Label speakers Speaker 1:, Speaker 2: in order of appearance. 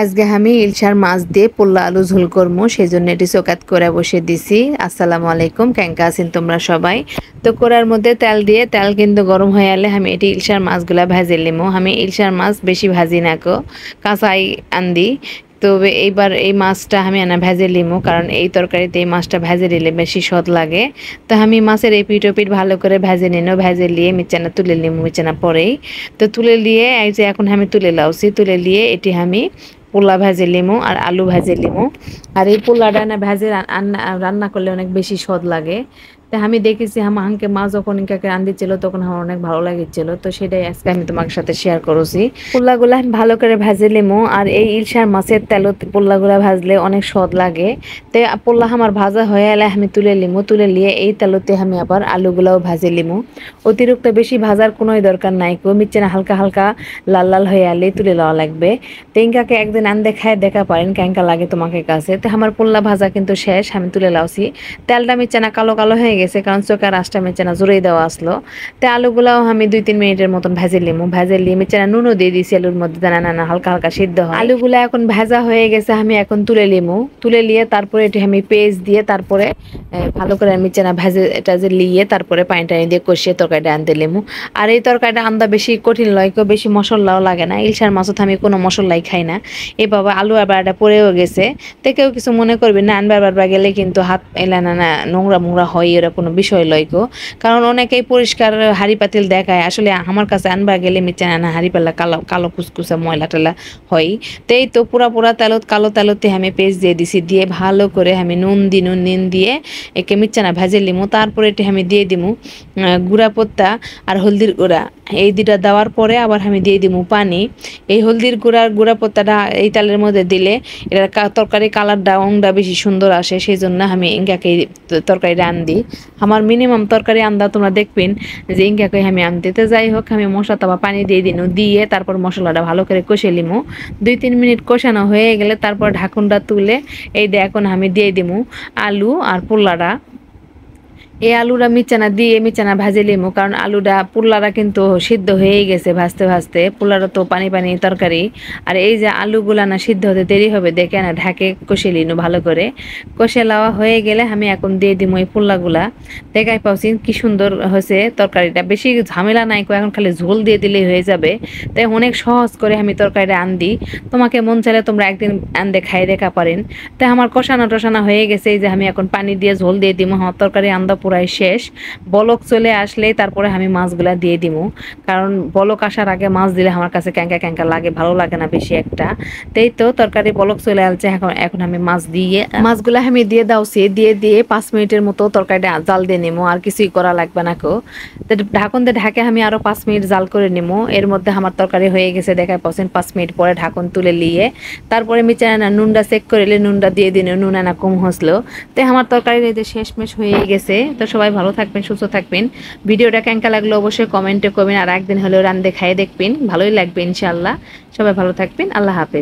Speaker 1: আজকে আমি ইলশার মাছ দিয়ে পোল্লা আলু ঝোল করবো, সেই জন্য এটি চোকাত করে বসে দিছি। আসসালামু আলাইকুম, কেঙ্কা আছেন তোমরা সবাই? তো কড়ার মধ্যে তেল দিয়ে তেল কিন্তু গরম হয়ে এলে আমি এটি ইলশার মাছগুলা ভাজে লিমো। আমি ইলশার মাছ বেশি ভাজি না কো, কাঁচাই আন্দি। তবে এইবার এই মাছটা আমি ভেজে লিমো, কারণ এই তরকারিতে এই মাছটা ভেজে নিলে বেশি স্বাদ লাগে। তো আমি মাছের এই পিঠ ও পিঠ ভালো করে ভেজে নিনো, ভেজে নিয়ে মিচানা তুলে লিমো, মিচানা পরেই তো তুলে নিয়ে এই যে এখন আমি তুলে লাউছি, তুলে নিয়ে এটি আমি পোলা ভেজে লিমু আর আলু ভেজে লিমু। আর এই পোলাটা না ভেজে রান্না করলে অনেক বেশি স্বাদ লাগে। তা আমি দেখেছি আমাকে মা যখন ইনকাকে রান্দিচ্ছিল তখন আমার অনেক ভালো লাগছিল, তো সেটাই আজকে আমি তোমার সাথে শেয়ার করছি। পোলাগুলা আমি ভালো করে ভেজে লিমু, আর এই ইলশার মাছের তেলত পোলাগুলা ভাজলে অনেক স্বাদ লাগে। তো পোলা আমার ভাজা হয়ে এলে আমি তুলে লিমু, তুলে নিয়ে এই তেলতে আমি আবার আলুগুলাও ভাজে লিমু। অতিরিক্ত বেশি ভাজার কোনোই দরকার নাই, মিচ্ছে না, হালকা হালকা লাল লাল হয়ে আলে তুলে লওয়া লাগবে। তেঙ্কাকে একদিন আন দেখায় দেখা পারেন কেঙ্কা লাগে তোমাকে কাছে। তো আমার পোল্লা ভাজা কিন্তু শেষ, আমি তুলে লাউছি। তেলটা মিচ্ছানা কালো কালো হয়ে গেছে, কারণ চোখের আঁশটা মিচ্ছানা জোরেই দেওয়া আসলো। তো আলুগুলাও আমি 2-3 মিনিটের মতন ভেজে লিমু, ভেজে নিয়ে মিচ্ছানা নুনও দিয়ে দিয়েছি আলুর মধ্যে, না না না হালকা হালকা সিদ্ধ হয়। আলুগুলা এখন ভাজা হয়ে গেছে, আমি এখন তুলে লিমু, তুলে নিয়ে তারপরে এটি আমি পেস্ট দিয়ে তারপরে ভালো করে মিচ্ছানা ভেজে এটা যে লিয়ে তারপরে পানি টানি দিয়ে কষিয়ে তরকারিটা আনতে লিমু। আর এই তরকারিটা আন্দা বেশি কঠিন লয়, কেউ বেশি মশলাও লাগে না। ইলশার মাছত আমি কোনো মশলাই খাই না। এ বাবা আলু আবার এটা পড়েও গেছে, তো কেউ কিছু মনে করবে না, আনবার বারবার গেলে কিন্তু হাত এলা না না নোংরা মোংরা হয়, এরা কোনো বিষয় লয় গো। কারণ অনেকেই পরিষ্কার হাড়ি পাতিল দেখায়, আসলে আমার কাছে আনবার গেলে মিচ্ছে না হাড়ি পাল্লা কালো কালো কুচকুচা ময়লা টেলা হয়। তো এই তো পুরা পুরা তেলত কালো তেলতে আমি পেস্ট দিয়ে দিছি, দিয়ে ভালো করে আমি নুন দিয়ে একে মিচ্ছে না ভেজে লিমু। তারপরে এটি আমি দিয়ে দিমু গুঁড়া পত্তা আর হলদির গুঁড়া, এই দুটা দেওয়ার পরে আবার আমি দিয়ে দিমু পানি। এই হলদির গুঁড়া পত্তাটা এই তেলের মধ্যে দিলে এটার তরকারি কালারটা অংটা বেশি সুন্দর আসে, সেই জন্য আমি ইঙ্গাকে তরকারিটা আনদি। আমার মিনিমাম তরকারি আন্দা তোমরা দেখবেন যে ইঙ্গাকে আমি আনতে। তো যাই হোক, আমি মশলা তাবা পানি দিয়ে দিনু, দিয়ে তারপর মশলাটা ভালো করে কষে লিমু। 2-3 মিনিট কষানো হয়ে গেলে তারপর ঢাকনটা তুলে এই দিয়ে এখন আমি দিয়ে দিমু আলু আর পোলাটা। এই আলুটা মিচানা ভাজে লিমু, কারণ আলুটা পোলাটা কিন্তু সিদ্ধ হয়ে গেছে ভাজতে ভাজতে, পোলাটা তো পানি পানি তরকারি। আর এই যে আলুগুলা না সিদ্ধ হতে দেরি হবে দেখে না ঢাকে কষে লিনু ভালো করে। কষে লাওয়া হয়ে গেলে আমি এখন দিয়ে দিমু এই পোলাগুলা। দেখাই পাচ্ছি কি সুন্দর হয়েছে তরকারিটা, বেশি ঝামেলা নাই, এখন খালি ঝোল দিয়ে দিলেই হয়ে যাবে। তাই অনেক সহজ করে আমি তরকারিটা আনদি, তোমাকে মন চাইলে তোমরা একদিন আনতে খাই দেখা পারেন। তাই আমার কষানো টষানো হয়ে গেছে, এই যে আমি এখন পানি দিয়ে ঝোল দিয়ে দিমু। আমার তরকারি আন্দা পুরাই শেষ, বলক চলে আসলেই তারপরে আমি মাছগুলা দিয়ে দিমু, কারণ বলক আসার আগে মাছ দিলে আমার কাছে ক্যাঙ্কা ক্যাঙ্কা লাগে, ভালো লাগে না বেশি একটা। তাই তো তরকারি বলক চলে আসছে, এখন আমি মাছগুলা আমি দিয়ে দাওছি, দিয়ে 5 মিনিটের মতো তরকারিটা জাল দিয়ে নিমু, আর কিছুই করা লাগবে না কো। তো ঢাকন দিয়ে ঢাকে আমি আরো 5 মিনিট জাল করে নিমু। এর মধ্যে আমার তরকারি হয়ে গেছে দেখায় পাচ্ছেন। 5 মিনিট পরে ঢাকন তুলে নিয়ে তারপরে মিচানা নুনটা চেক করে নুনটা দিয়ে দিন, নুন না কম হসলো। তাই আমার তরকারি শেষমেশ হয়ে গেছে। তো সবাই ভালো থাকবেন, সুস্থ থাকবেন। ভিডিওটা কেমন লাগলো অবশ্যই কমেন্টে করবেন, আর একদিন হলেও রান্দে খাইয়ে দেখবেন, ভালোই লাগবে ইনশাআল্লাহ। সবাই ভালো থাকবেন, আল্লাহ হাফেজ।